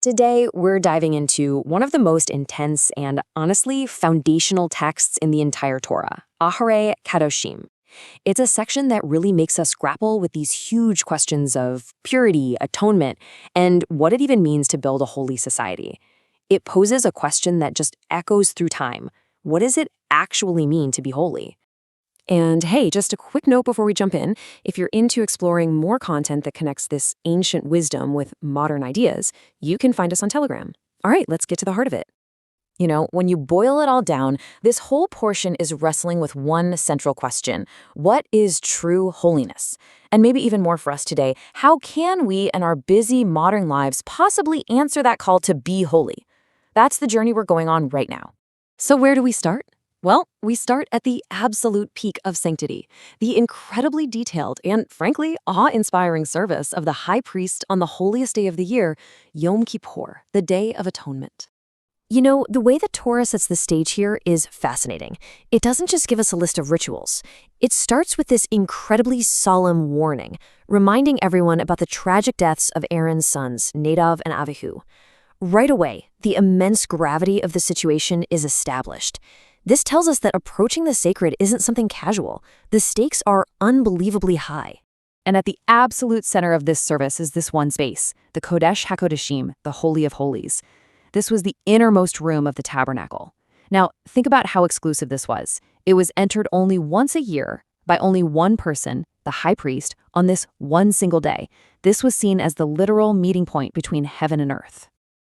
Today, we're diving into one of the most intense and honestly foundational texts in the entire Torah, Acharei Kedoshim. It's a section that really makes us grapple with these huge questions of purity, atonement, and what it even means to build a holy society. It poses a question that just echoes through time. What does it actually mean to be holy? And hey, just a quick note before we jump in. If you're into exploring more content that connects this ancient wisdom with modern ideas, you can find us on Telegram. All right, let's get to the heart of it. When you boil it all down, this whole portion is wrestling with one central question. What is true holiness? And maybe even more for us today, how can we in our busy modern lives possibly answer that call to be holy? That's the journey we're going on right now. So where do we start? Well, we start at the absolute peak of sanctity, the incredibly detailed and, frankly, awe-inspiring service of the high priest on the holiest day of the year, Yom Kippur, the Day of Atonement. The way the Torah sets the stage here is fascinating. It doesn't just give us a list of rituals. It starts with this incredibly solemn warning, reminding everyone about the tragic deaths of Aaron's sons, Nadav and Avihu. Right away, the immense gravity of the situation is established. This tells us that approaching the sacred isn't something casual. The stakes are unbelievably high. And at the absolute center of this service is this one space, the Kodesh HaKodeshim, the Holy of Holies. This was the innermost room of the tabernacle. Now, think about how exclusive this was. It was entered only once a year by only one person, the high priest, on this one single day. This was seen as the literal meeting point between heaven and earth.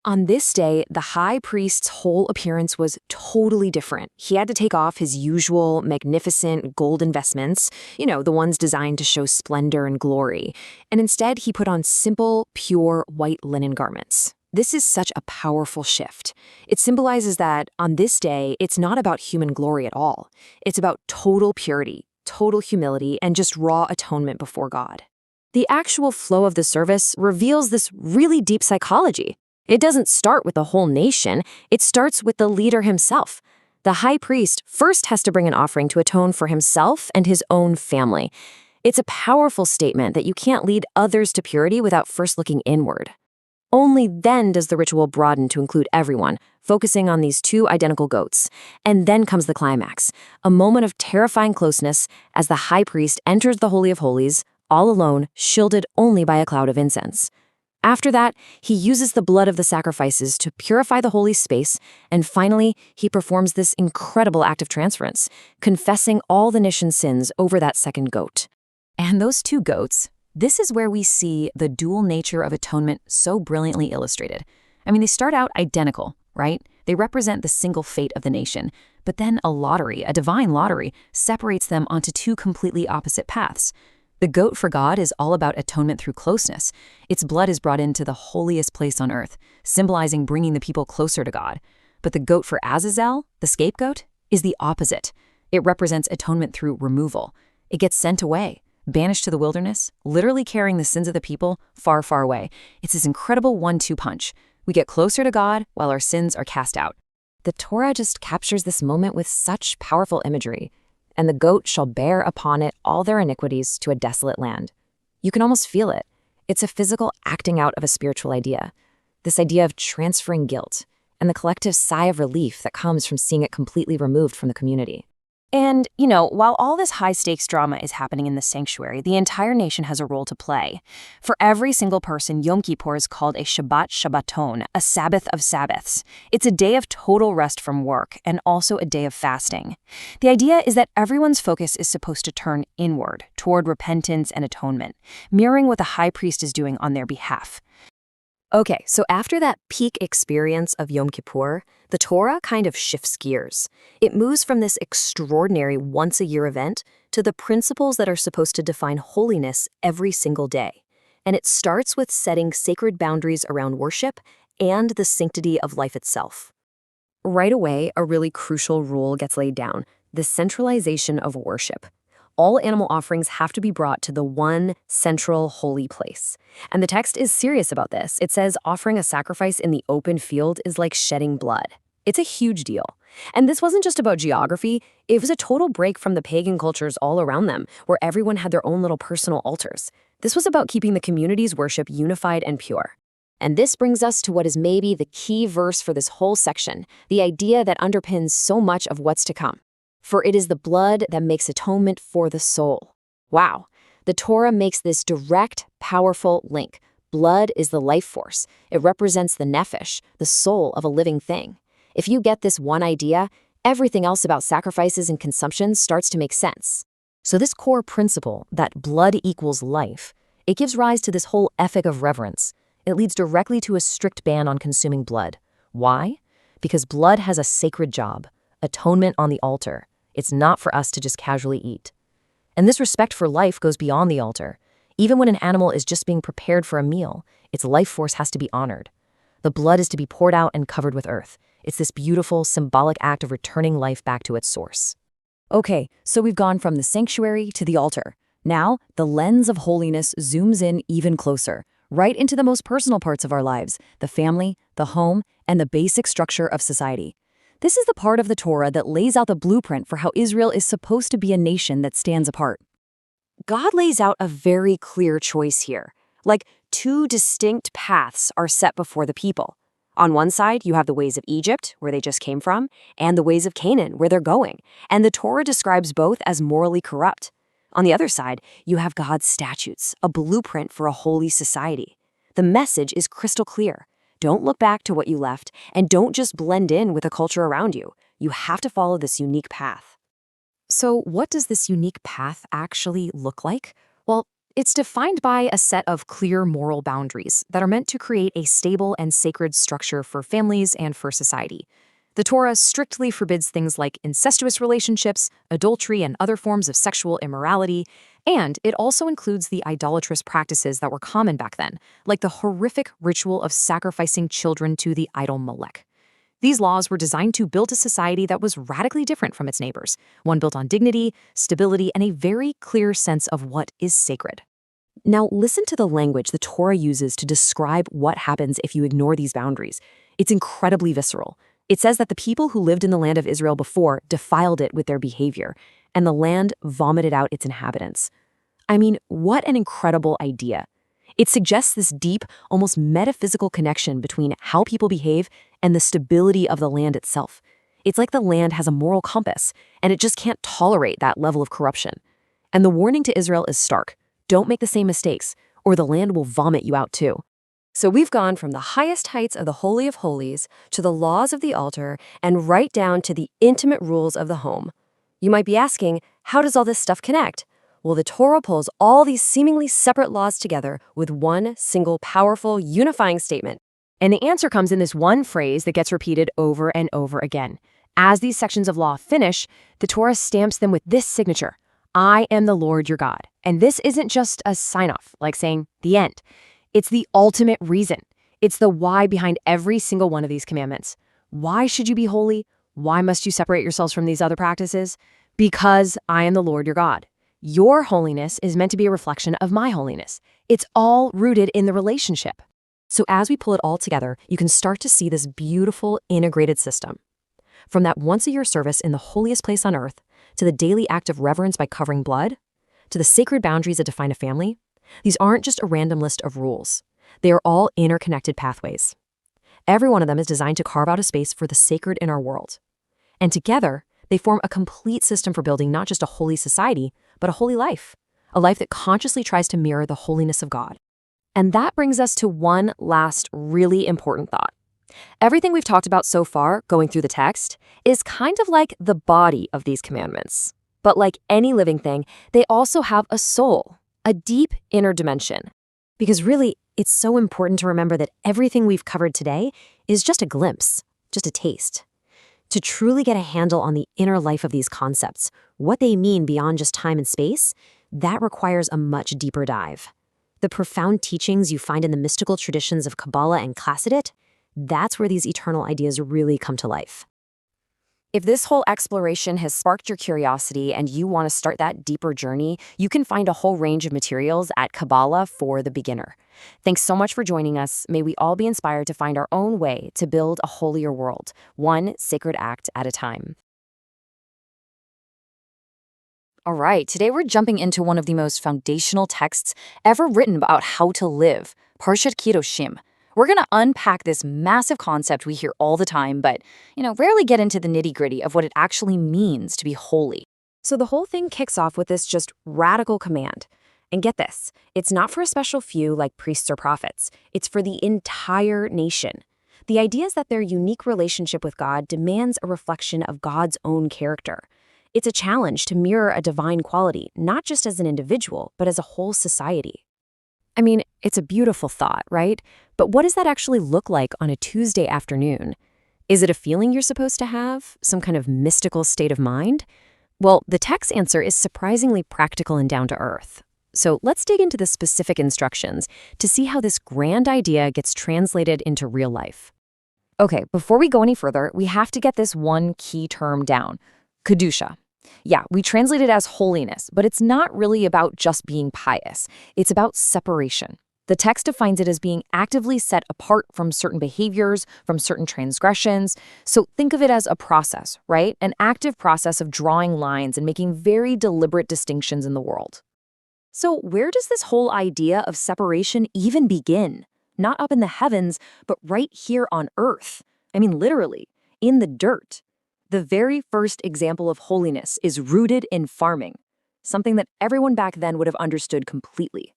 On this day, the high priest's whole appearance was totally different. He had to take off his usual magnificent gold investments, the ones designed to show splendor and glory, and instead he put on simple, pure white linen garments. This is such a powerful shift. It symbolizes that on this day, it's not about human glory at all. It's about total purity, total humility, and just raw atonement before God. The actual flow of the service reveals this really deep psychology. It doesn't start with the whole nation, it starts with the leader himself. The high priest first has to bring an offering to atone for himself and his own family. It's a powerful statement that you can't lead others to purity without first looking inward. Only then does the ritual broaden to include everyone, focusing on these two identical goats. And then comes the climax, a moment of terrifying closeness as the high priest enters the Holy of Holies, all alone, shielded only by a cloud of incense. After that, he uses the blood of the sacrifices to purify the holy space, and finally, he performs this incredible act of transference, confessing all the nation's sins over that second goat. And those two goats, this is where we see the dual nature of atonement so brilliantly illustrated. They start out identical, right? They represent the single fate of the nation, but then a divine lottery, separates them onto two completely opposite paths. The goat for God is all about atonement through closeness. Its blood is brought into the holiest place on earth, symbolizing bringing the people closer to God. But the goat for Azazel, the scapegoat, is the opposite. It represents atonement through removal. It gets sent away, banished to the wilderness, literally carrying the sins of the people far, far away. It's this incredible 1-2 punch. We get closer to God while our sins are cast out. The Torah just captures this moment with such powerful imagery. And the goat shall bear upon it all their iniquities to a desolate land. You can almost feel it. It's a physical acting out of a spiritual idea. This idea of transferring guilt and the collective sigh of relief that comes from seeing it completely removed from the community. And, while all this high-stakes drama is happening in the sanctuary, the entire nation has a role to play. For every single person, Yom Kippur is called a Shabbat Shabbaton, a Sabbath of Sabbaths. It's a day of total rest from work and also a day of fasting. The idea is that everyone's focus is supposed to turn inward, toward repentance and atonement, mirroring what the high priest is doing on their behalf. Okay, so after that peak experience of Yom Kippur, the Torah kind of shifts gears. It moves from this extraordinary once-a-year event to the principles that are supposed to define holiness every single day. And it starts with setting sacred boundaries around worship and the sanctity of life itself. Right away, a really crucial rule gets laid down, the centralization of worship. All animal offerings have to be brought to the one central holy place. And the text is serious about this. It says offering a sacrifice in the open field is like shedding blood. It's a huge deal. And this wasn't just about geography, it was a total break from the pagan cultures all around them, where everyone had their own little personal altars. This was about keeping the community's worship unified and pure. And this brings us to what is maybe the key verse for this whole section, the idea that underpins so much of what's to come. For it is the blood that makes atonement for the soul. Wow. The Torah makes this direct, powerful link. Blood is the life force. It represents the nephesh, the soul of a living thing. If you get this one idea, everything else about sacrifices and consumption starts to make sense. So this core principle, that blood equals life, it gives rise to this whole ethic of reverence. It leads directly to a strict ban on consuming blood. Why? Because blood has a sacred job, atonement on the altar. It's not for us to just casually eat. And this respect for life goes beyond the altar. Even when an animal is just being prepared for a meal, its life force has to be honored. The blood is to be poured out and covered with earth. It's this beautiful, symbolic act of returning life back to its source. Okay, so we've gone from the sanctuary to the altar. Now, the lens of holiness zooms in even closer, right into the most personal parts of our lives, the family, the home, and the basic structure of society. This is the part of the Torah that lays out the blueprint for how Israel is supposed to be a nation that stands apart. God lays out a very clear choice here. Like, two distinct paths are set before the people. On one side, you have the ways of Egypt, where they just came from, and the ways of Canaan, where they're going. And the Torah describes both as morally corrupt. On the other side, you have God's statutes, a blueprint for a holy society. The message is crystal clear. Don't look back to what you left, and don't just blend in with the culture around you. You have to follow this unique path. So what does this unique path actually look like? Well, it's defined by a set of clear moral boundaries that are meant to create a stable and sacred structure for families and for society. The Torah strictly forbids things like incestuous relationships, adultery, and other forms of sexual immorality, and it also includes the idolatrous practices that were common back then, like the horrific ritual of sacrificing children to the idol Molech. These laws were designed to build a society that was radically different from its neighbors, one built on dignity, stability, and a very clear sense of what is sacred. Now, listen to the language the Torah uses to describe what happens if you ignore these boundaries. It's incredibly visceral. It says that the people who lived in the land of Israel before defiled it with their behavior, and the land vomited out its inhabitants. I mean, what an incredible idea. It suggests this deep, almost metaphysical connection between how people behave and the stability of the land itself. It's like the land has a moral compass, and it just can't tolerate that level of corruption. And the warning to Israel is stark. Don't make the same mistakes, or the land will vomit you out too. So we've gone from the highest heights of the Holy of Holies to the laws of the altar and right down to the intimate rules of the home. You might be asking, how does all this stuff connect? Well, the Torah pulls all these seemingly separate laws together with one single powerful, unifying statement. And the answer comes in this one phrase that gets repeated over and over again. As these sections of law finish, the Torah stamps them with this signature: I am the Lord your God. And this isn't just a sign-off, like saying the end. It's the ultimate reason. It's the why behind every single one of these commandments. Why should you be holy? Why must you separate yourselves from these other practices? Because I am the Lord your God. Your holiness is meant to be a reflection of my holiness. It's all rooted in the relationship. So as we pull it all together, you can start to see this beautiful integrated system. From that once-a-year service in the holiest place on earth, to the daily act of reverence by covering blood, to the sacred boundaries that define a family, these aren't just a random list of rules. They are all interconnected pathways. Every one of them is designed to carve out a space for the sacred in our world. And together, they form a complete system for building not just a holy society, but a holy life, a life that consciously tries to mirror the holiness of God. And that brings us to one last really important thought. Everything we've talked about so far, going through the text, is kind of like the body of these commandments. But like any living thing, they also have a soul, a deep inner dimension. Because really, it's so important to remember that everything we've covered today is just a glimpse, just a taste. To truly get a handle on the inner life of these concepts, what they mean beyond just time and space, that requires a much deeper dive. The profound teachings you find in the mystical traditions of Kabbalah and Chassidut, that's where these eternal ideas really come to life. If this whole exploration has sparked your curiosity and you want to start that deeper journey, you can find a whole range of materials at Kabbalah for the Beginner. Thanks so much for joining us. May we all be inspired to find our own way to build a holier world, one sacred act at a time. All right, today we're jumping into one of the most foundational texts ever written about how to live, Parshat Kedoshim. We're going to unpack this massive concept we hear all the time, but, rarely get into the nitty-gritty of what it actually means to be holy. So the whole thing kicks off with this just radical command. And get this, it's not for a special few like priests or prophets. It's for the entire nation. The idea is that their unique relationship with God demands a reflection of God's own character. It's a challenge to mirror a divine quality, not just as an individual, but as a whole society. I mean, it's a beautiful thought, right? But what does that actually look like on a Tuesday afternoon? Is it a feeling you're supposed to have? Some kind of mystical state of mind? Well, the text answer is surprisingly practical and down to earth. So let's dig into the specific instructions to see how this grand idea gets translated into real life. Okay, before we go any further, we have to get this one key term down, Kedusha. Yeah, we translate it as holiness, but it's not really about just being pious. It's about separation. The text defines it as being actively set apart from certain behaviors, from certain transgressions. So think of it as a process, right? An active process of drawing lines and making very deliberate distinctions in the world. So where does this whole idea of separation even begin? Not up in the heavens, but right here on earth. I mean, literally, in the dirt. The very first example of holiness is rooted in farming, something that everyone back then would have understood completely.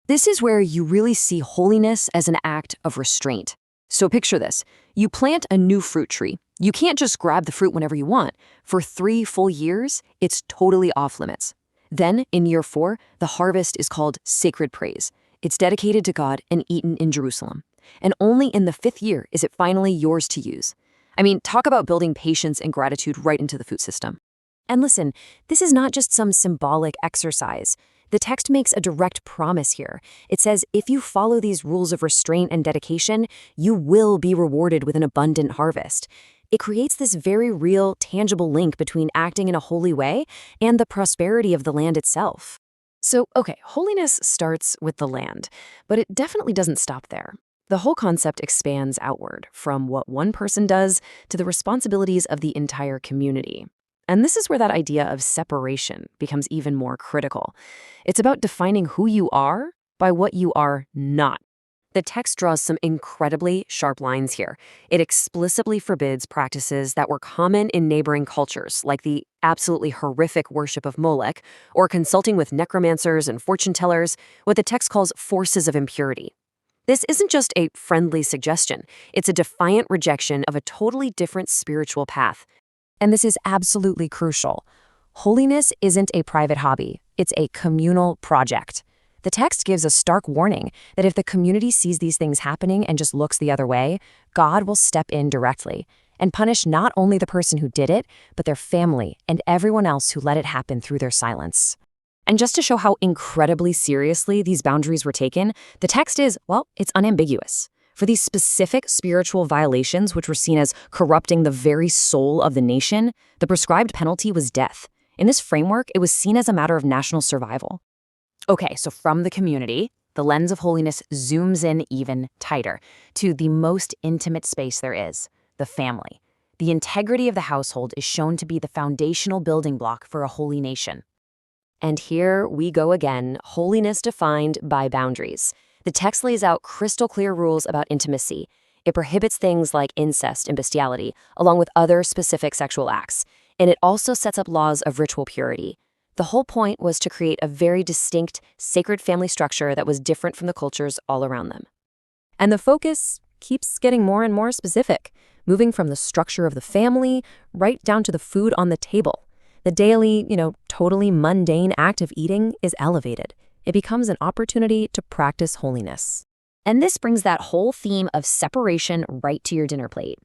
This is where you really see holiness as an act of restraint. So picture this. You plant a new fruit tree. You can't just grab the fruit whenever you want. For 3 full years, it's totally off limits. Then, in year 4, the harvest is called sacred praise. It's dedicated to God and eaten in Jerusalem. And only in the 5th year is it finally yours to use. I mean, talk about building patience and gratitude right into the food system. And listen, this is not just some symbolic exercise. The text makes a direct promise here. It says, if you follow these rules of restraint and dedication, you will be rewarded with an abundant harvest. It creates this very real, tangible link between acting in a holy way and the prosperity of the land itself. So, okay, holiness starts with the land, but it definitely doesn't stop there. The whole concept expands outward from what one person does to the responsibilities of the entire community. And this is where that idea of separation becomes even more critical. It's about defining who you are by what you are not. The text draws some incredibly sharp lines here. It explicitly forbids practices that were common in neighboring cultures, like the absolutely horrific worship of Molech, or consulting with necromancers and fortune tellers, what the text calls forces of impurity. This isn't just a friendly suggestion. It's a defiant rejection of a totally different spiritual path. And this is absolutely crucial. Holiness isn't a private hobby. It's a communal project. The text gives a stark warning that if the community sees these things happening and just looks the other way, God will step in directly and punish not only the person who did it, but their family and everyone else who let it happen through their silence. And just to show how incredibly seriously these boundaries were taken, the text is, well, it's unambiguous. For these specific spiritual violations, which were seen as corrupting the very soul of the nation, the prescribed penalty was death. In this framework, it was seen as a matter of national survival. Okay, so from the community, the lens of holiness zooms in even tighter to the most intimate space there is, the family. The integrity of the household is shown to be the foundational building block for a holy nation. And here we go again, holiness defined by boundaries. The text lays out crystal clear rules about intimacy. It prohibits things like incest and bestiality, along with other specific sexual acts. And it also sets up laws of ritual purity. The whole point was to create a very distinct, sacred family structure that was different from the cultures all around them. And the focus keeps getting more and more specific, moving from the structure of the family right down to the food on the table. The daily, totally mundane act of eating is elevated. It becomes an opportunity to practice holiness. And this brings that whole theme of separation right to your dinner plate.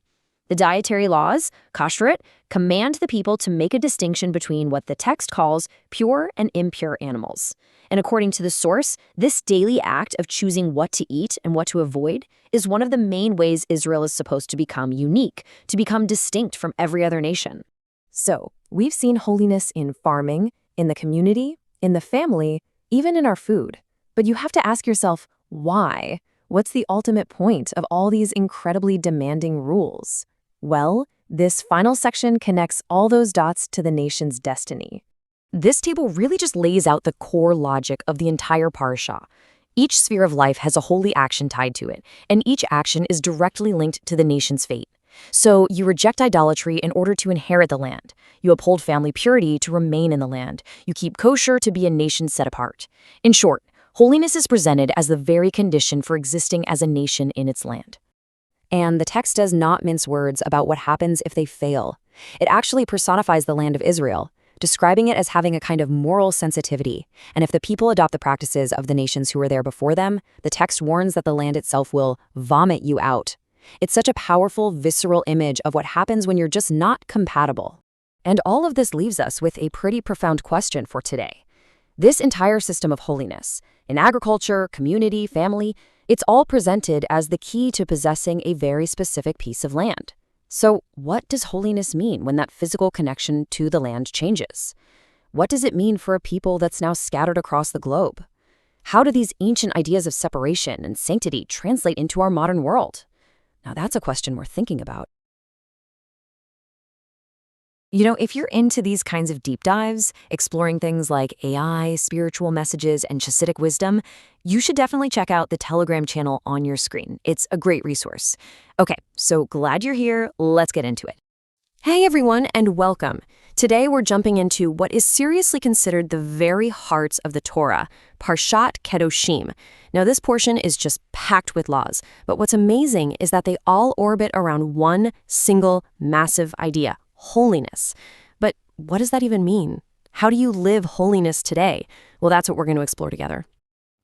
The dietary laws, kashrut, command the people to make a distinction between what the text calls pure and impure animals. And according to the source, this daily act of choosing what to eat and what to avoid is one of the main ways Israel is supposed to become unique, to become distinct from every other nation. So, we've seen holiness in farming, in the community, in the family, even in our food. But you have to ask yourself, why? What's the ultimate point of all these incredibly demanding rules? Well, this final section connects all those dots to the nation's destiny. This table really just lays out the core logic of the entire parasha. Each sphere of life has a holy action tied to it, and each action is directly linked to the nation's fate. So you reject idolatry in order to inherit the land. You uphold family purity to remain in the land. You keep kosher to be a nation set apart. In short, holiness is presented as the very condition for existing as a nation in its land. And the text does not mince words about what happens if they fail. It actually personifies the land of Israel, describing it as having a kind of moral sensitivity. And if the people adopt the practices of the nations who were there before them, the text warns that the land itself will vomit you out. It's such a powerful, visceral image of what happens when you're just not compatible. And all of this leaves us with a pretty profound question for today. This entire system of holiness, in agriculture, community, family, it's all presented as the key to possessing a very specific piece of land. So what does holiness mean when that physical connection to the land changes? What does it mean for a people that's now scattered across the globe? How do these ancient ideas of separation and sanctity translate into our modern world? Now that's a question we're thinking about. If you're into these kinds of deep dives, exploring things like AI, spiritual messages, and Hasidic wisdom, you should definitely check out the Telegram channel on your screen. It's a great resource. Okay, so glad you're here. Let's get into it. Hey everyone, and welcome. Today we're jumping into what is seriously considered the very heart of the Torah, Parahat Kedoshim. Now this portion is just packed with laws, but what's amazing is that they all orbit around one single massive idea: holiness. But what does that even mean? How do you live holiness today? Well, that's what we're going to explore together.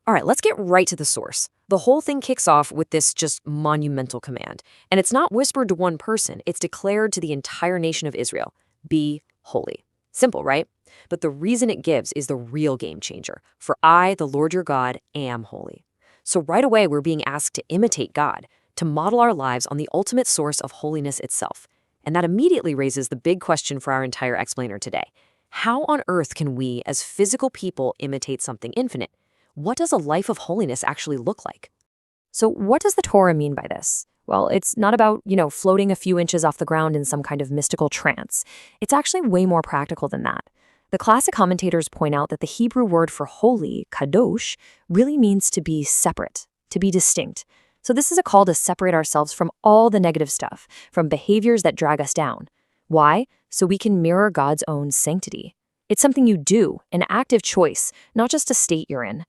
All right, let's get right to the source. The whole thing kicks off with this just monumental command. And it's not whispered to one person, it's declared to the entire nation of Israel: be holy. Simple, right? But the reason it gives is the real game changer. For I, the Lord your God, am holy. So right away, we're being asked to imitate God, to model our lives on the ultimate source of holiness itself. And that immediately raises the big question for our entire explainer today. How on earth can we, as physical people, imitate something infinite? What does a life of holiness actually look like? So what does the Torah mean by this? Well, it's not about, floating a few inches off the ground in some kind of mystical trance. It's actually way more practical than that. The classic commentators point out that the Hebrew word for holy, kadosh, really means to be separate, to be distinct. So this is a call to separate ourselves from all the negative stuff, from behaviors that drag us down. Why? So we can mirror God's own sanctity. It's something you do, an active choice, not just a state you're in.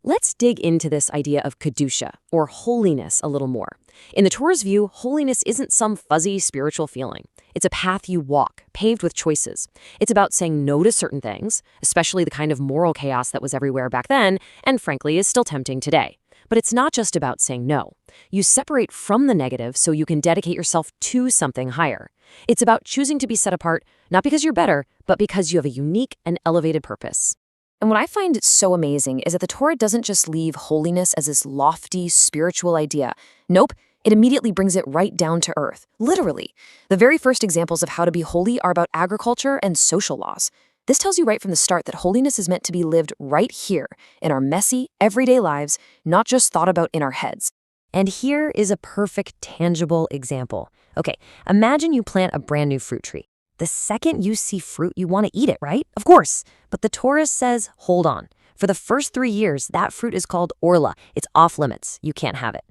Let's dig into this idea of kedusha, or holiness, a little more. In the Torah's view, holiness isn't some fuzzy spiritual feeling. It's a path you walk, paved with choices. It's about saying no to certain things, especially the kind of moral chaos that was everywhere back then, and frankly is still tempting today. But it's not just about saying no. You separate from the negative so you can dedicate yourself to something higher. It's about choosing to be set apart, not because you're better, but because you have a unique and elevated purpose. And what I find so amazing is that the Torah doesn't just leave holiness as this lofty spiritual idea. Nope, it immediately brings it right down to earth, literally. The very first examples of how to be holy are about agriculture and social laws. This tells you right from the start that holiness is meant to be lived right here, in our messy, everyday lives, not just thought about in our heads. And here is a perfect, tangible example. Okay, imagine you plant a brand new fruit tree. The second you see fruit, you want to eat it, right? Of course. But the Torah says, hold on. For the first 3 years, that fruit is called orla. It's off limits. You can't have it.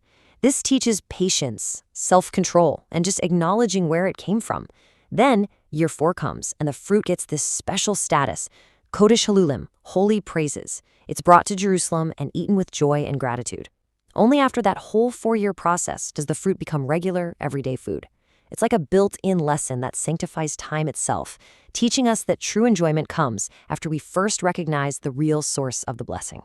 This teaches patience, self-control, and just acknowledging where it came from. Then, year 4 comes, and the fruit gets this special status, Kodesh Halulim, holy praises. It's brought to Jerusalem and eaten with joy and gratitude. Only after that whole 4-year process does the fruit become regular, everyday food. It's like a built-in lesson that sanctifies time itself, teaching us that true enjoyment comes after we first recognize the real source of the blessing.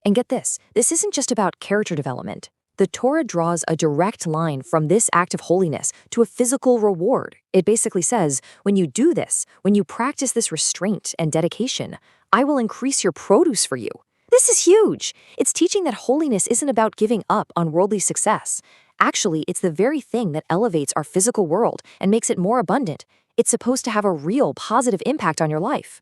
And get this isn't just about character development. The Torah draws a direct line from this act of holiness to a physical reward. It basically says, when you do this, when you practice this restraint and dedication, I will increase your produce for you. This is huge. It's teaching that holiness isn't about giving up on worldly success. Actually, it's the very thing that elevates our physical world and makes it more abundant. It's supposed to have a real positive impact on your life.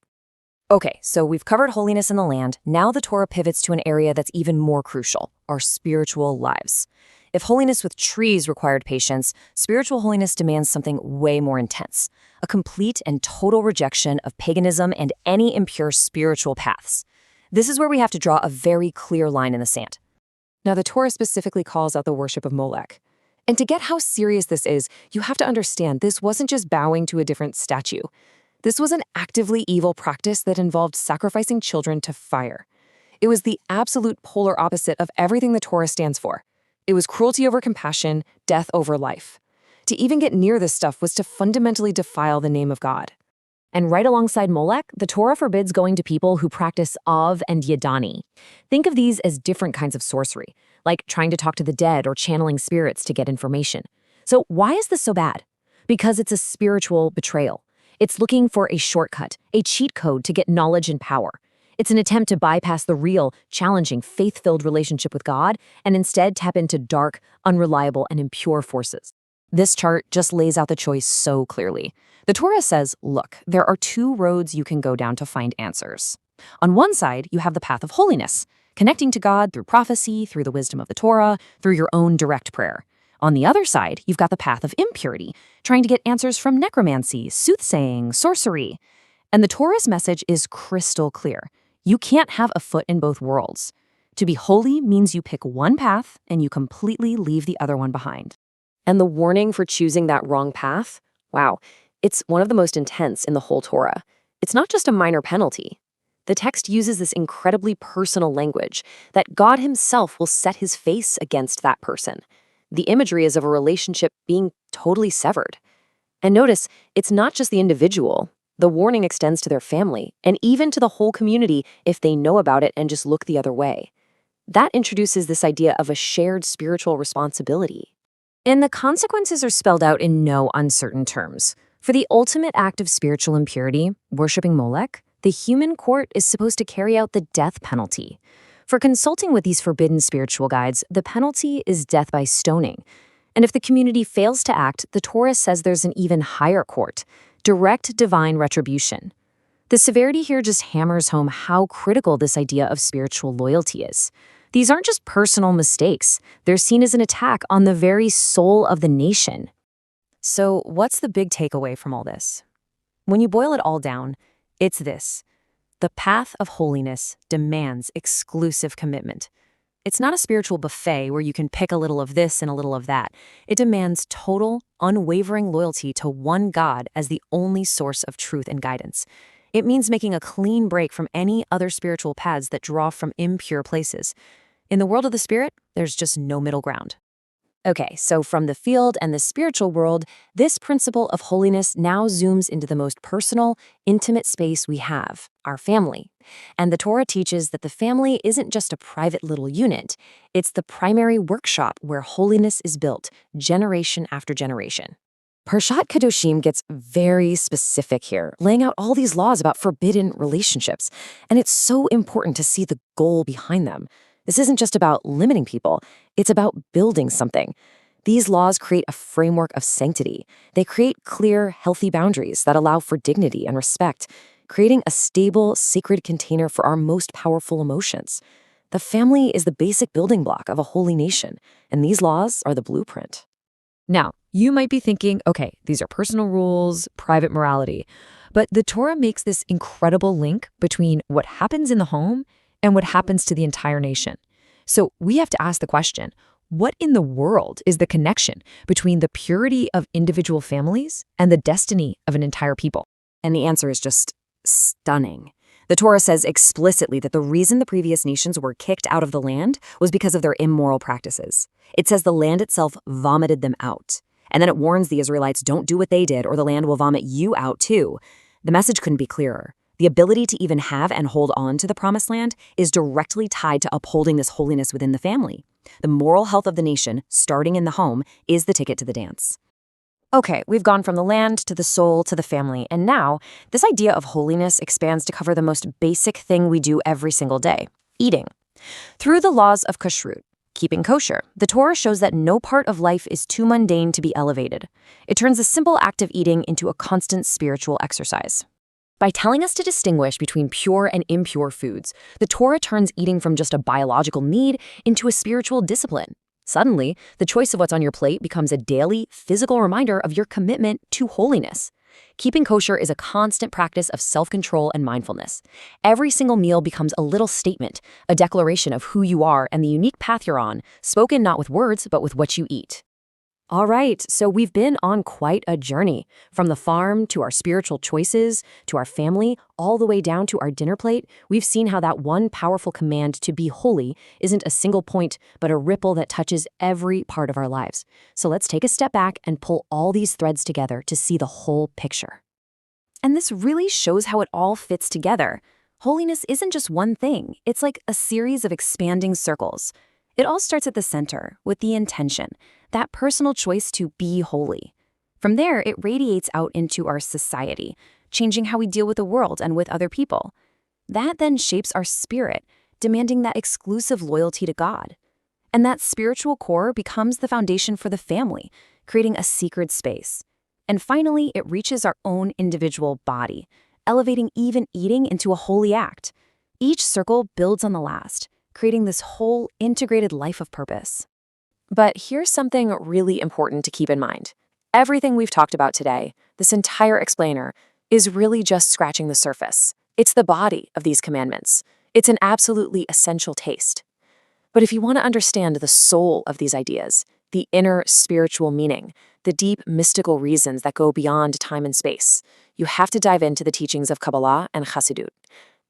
Okay, so we've covered holiness in the land. Now the Torah pivots to an area that's even more crucial, our spiritual lives. If holiness with trees required patience, spiritual holiness demands something way more intense, a complete and total rejection of paganism and any impure spiritual paths. This is where we have to draw a very clear line in the sand. Now, the Torah specifically calls out the worship of Molech. And to get how serious this is, you have to understand this wasn't just bowing to a different statue. This was an actively evil practice that involved sacrificing children to fire. It was the absolute polar opposite of everything the Torah stands for. It was cruelty over compassion, death over life. To even get near this stuff was to fundamentally defile the name of God. And right alongside Molech, the Torah forbids going to people who practice Av and Yadani. Think of these as different kinds of sorcery, like trying to talk to the dead or channeling spirits to get information. So why is this so bad? Because it's a spiritual betrayal. It's looking for a shortcut, a cheat code to get knowledge and power. It's an attempt to bypass the real, challenging, faith-filled relationship with God and instead tap into dark, unreliable, and impure forces. This chart just lays out the choice so clearly. The Torah says, look, there are two roads you can go down to find answers. On one side, you have the path of holiness, connecting to God through prophecy, through the wisdom of the Torah, through your own direct prayer. On the other side, you've got the path of impurity, trying to get answers from necromancy, soothsaying, sorcery. And the Torah's message is crystal clear. You can't have a foot in both worlds. To be holy means you pick one path and you completely leave the other one behind. And the warning for choosing that wrong path? Wow, it's one of the most intense in the whole Torah. It's not just a minor penalty. The text uses this incredibly personal language that God himself will set his face against that person. The imagery is of a relationship being totally severed. And notice, it's not just the individual. The warning extends to their family and even to the whole community if they know about it and just look the other way. That introduces this idea of a shared spiritual responsibility. And the consequences are spelled out in no uncertain terms. For the ultimate act of spiritual impurity, worshiping Molech, the human court is supposed to carry out the death penalty. For consulting with these forbidden spiritual guides, the penalty is death by stoning. And if the community fails to act, the Torah says there's an even higher court, direct divine retribution. The severity here just hammers home how critical this idea of spiritual loyalty is. These aren't just personal mistakes. They're seen as an attack on the very soul of the nation. So what's the big takeaway from all this? When you boil it all down, it's this. The path of holiness demands exclusive commitment. It's not a spiritual buffet where you can pick a little of this and a little of that. It demands total, unwavering loyalty to one God as the only source of truth and guidance. It means making a clean break from any other spiritual paths that draw from impure places. In the world of the spirit, there's just no middle ground. Okay, so from the field and the spiritual world, this principle of holiness now zooms into the most personal, intimate space we have, our family. And the Torah teaches that the family isn't just a private little unit. It's the primary workshop where holiness is built, generation after generation. Parahat Kedoshim gets very specific here, laying out all these laws about forbidden relationships. And it's so important to see the goal behind them. This isn't just about limiting people, it's about building something. These laws create a framework of sanctity. They create clear, healthy boundaries that allow for dignity and respect, creating a stable, sacred container for our most powerful emotions. The family is the basic building block of a holy nation, and these laws are the blueprint. Now, you might be thinking, okay, these are personal rules, private morality, but the Torah makes this incredible link between what happens in the home and what happens to the entire nation. So we have to ask the question, what in the world is the connection between the purity of individual families and the destiny of an entire people? And the answer is just stunning. The Torah says explicitly that the reason the previous nations were kicked out of the land was because of their immoral practices. It says the land itself vomited them out. And then it warns the Israelites, don't do what they did or the land will vomit you out too. The message couldn't be clearer. The ability to even have and hold on to the promised land is directly tied to upholding this holiness within the family. The moral health of the nation, starting in the home, is the ticket to the dance. Okay, we've gone from the land to the soul to the family, and now this idea of holiness expands to cover the most basic thing we do every single day, eating. Through the laws of kashrut, keeping kosher, the Torah shows that no part of life is too mundane to be elevated. It turns a simple act of eating into a constant spiritual exercise. By telling us to distinguish between pure and impure foods, the Torah turns eating from just a biological need into a spiritual discipline. Suddenly, the choice of what's on your plate becomes a daily, physical reminder of your commitment to holiness. Keeping kosher is a constant practice of self-control and mindfulness. Every single meal becomes a little statement, a declaration of who you are and the unique path you're on, spoken not with words, but with what you eat. All right, so we've been on quite a journey. From the farm to our spiritual choices, to our family, all the way down to our dinner plate, we've seen how that one powerful command to be holy isn't a single point, but a ripple that touches every part of our lives. So let's take a step back and pull all these threads together to see the whole picture. And this really shows how it all fits together. Holiness isn't just one thing, it's like a series of expanding circles. It all starts at the center, with the intention, that personal choice to be holy. From there, it radiates out into our society, changing how we deal with the world and with other people. That then shapes our spirit, demanding that exclusive loyalty to God. And that spiritual core becomes the foundation for the family, creating a sacred space. And finally, it reaches our own individual body, elevating even eating into a holy act. Each circle builds on the last, creating this whole integrated life of purpose. But here's something really important to keep in mind. Everything we've talked about today, this entire explainer, is really just scratching the surface. It's the body of these commandments. It's an absolutely essential taste. But if you want to understand the soul of these ideas, the inner spiritual meaning, the deep mystical reasons that go beyond time and space, you have to dive into the teachings of Kabbalah and Chassidut.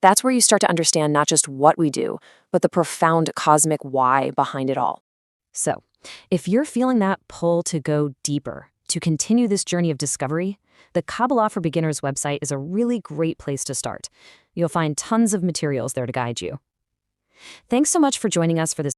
That's where you start to understand not just what we do, but the profound cosmic why behind it all. So, if you're feeling that pull to go deeper, to continue this journey of discovery, the Kabbalah for Beginners website is a really great place to start. You'll find tons of materials there to guide you. Thanks so much for joining us for this